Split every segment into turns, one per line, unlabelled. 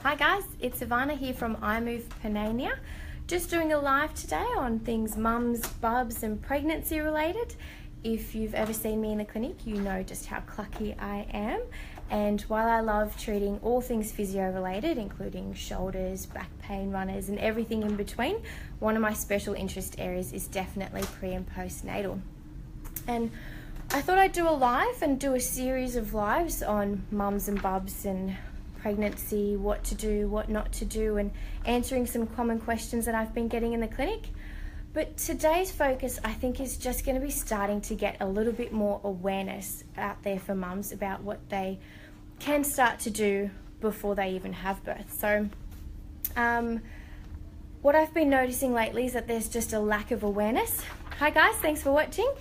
Hi guys, it's Ivana here from iMove Panania. Just doing a live today on things mums, bubs and pregnancy related. If you've ever seen me in the clinic, you know just how clucky I am. And while I love treating all things physio related, including shoulders, back pain, runners and everything in between, one of my special interest areas is definitely pre and postnatal. And I thought I'd do a live and do a series of lives on mums and bubs and pregnancy, what to do, what not to do, and answering some common questions that I've been getting in the clinic. But today's focus, I think, is just going to be starting to get a little bit more awareness out there for mums about what they can start to do before they even have birth. So what I've been noticing lately is that there's just a lack of awareness. Hi guys, thanks for watching.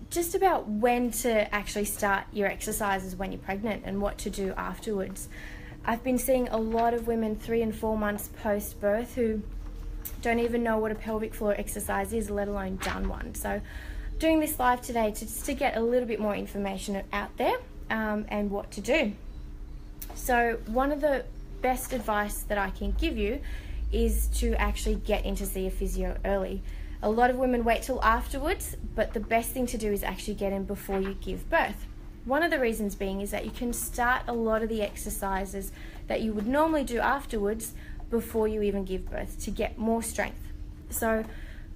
Just about when to actually start your exercises when you're pregnant and what to do afterwards. I've been seeing a lot of women 3 and 4 months post-birth who don't even know what a pelvic floor exercise is, let alone done one. So doing this live today just to get a little bit more information out there and what to do. So one of the best advice that I can give you is to actually get in to see a physio early. A lot of women wait till afterwards, but the best thing to do is actually get in before you give birth. One of the reasons being is that you can start a lot of the exercises that you would normally do afterwards before you even give birth to get more strength. So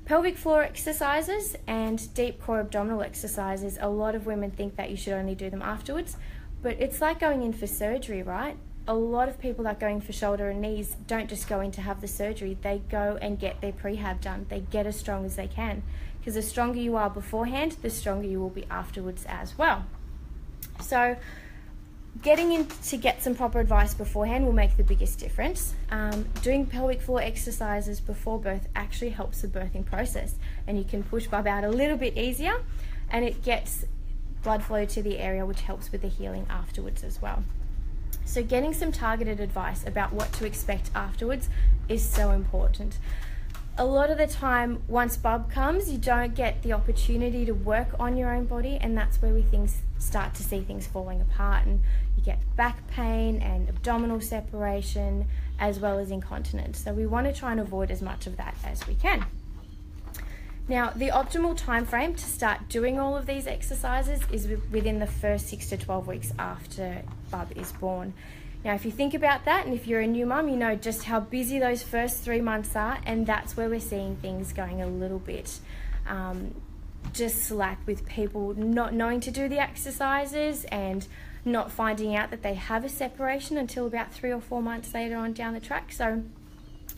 pelvic floor exercises and deep core abdominal exercises, a lot of women think that you should only do them afterwards, but it's like going in for surgery, right? A lot of people that are going for shoulder and knees don't just go in to have the surgery, they go and get their prehab done. They get as strong as they can, because the stronger you are beforehand, the stronger you will be afterwards as well. So getting in to get some proper advice beforehand will make the biggest difference. Doing pelvic floor exercises before birth actually helps the birthing process, and you can push bub out a little bit easier, and it gets blood flow to the area, which helps with the healing afterwards as well. So getting some targeted advice about what to expect afterwards is so important. A lot of the time, once bub comes, you don't get the opportunity to work on your own body, and that's where we start to see things falling apart, and you get back pain and abdominal separation as well as incontinence. So we want to try and avoid as much of that as we can. Now, the optimal time frame to start doing all of these exercises is within the first 6 to 12 weeks after bub is born. Now, if you think about that, and if you're a new mum, you know just how busy those first 3 months are, and that's where we're seeing things going a little bit just slack with people not knowing to do the exercises and not finding out that they have a separation until about 3 or 4 months later on down the track. So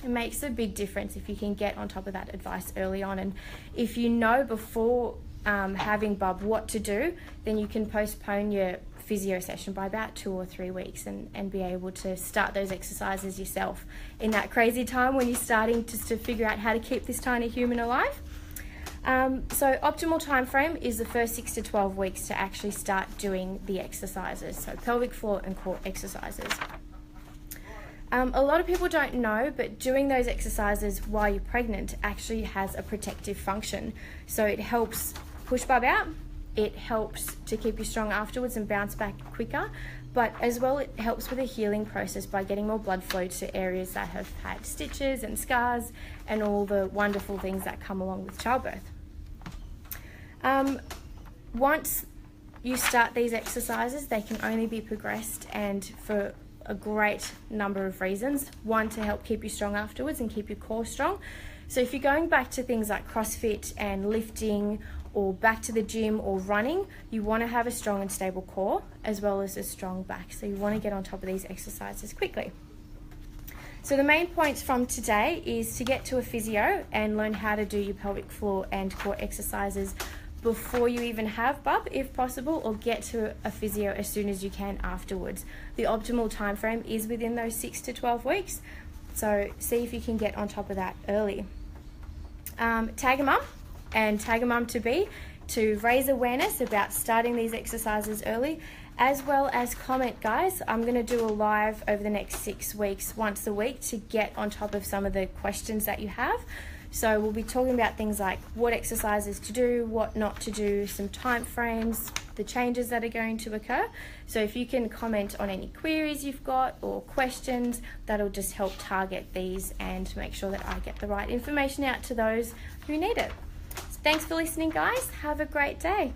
it makes a big difference if you can get on top of that advice early on, and if you know before having bub what to do, then you can postpone your physio session by about 2 or 3 weeks and be able to start those exercises yourself in that crazy time when you're starting just to figure out how to keep this tiny human alive. So optimal time frame is the first 6 to 12 weeks to actually start doing the exercises, so pelvic floor and core exercises. A lot of people don't know, but doing those exercises while you're pregnant actually has a protective function. So it helps push bub out, it helps to keep you strong afterwards and bounce back quicker, but as well it helps with the healing process by getting more blood flow to areas that have had stitches and scars and all the wonderful things that come along with childbirth. Once you start these exercises, they can only be progressed, and for a great number of reasons. One, to help keep you strong afterwards and keep your core strong. So if you're going back to things like CrossFit and lifting, or back to the gym or running, you want to have a strong and stable core as well as a strong back. So you want to get on top of these exercises quickly. So the main points from today is to get to a physio and learn how to do your pelvic floor and core exercises before you even have bub, if possible, or get to a physio as soon as you can afterwards. The optimal time frame is within those 6 to 12 weeks, so see if you can get on top of that early. Tag a mum and tag a mum to be to raise awareness about starting these exercises early, as well as comment, guys. I'm going to do a live over the next 6 weeks once a week to get on top of some of the questions that you have. So we'll be talking about things like what exercises to do, what not to do, some time frames, the changes that are going to occur. So if you can comment on any queries you've got or questions, that'll just help target these and make sure that I get the right information out to those who need it. So thanks for listening, guys. Have a great day.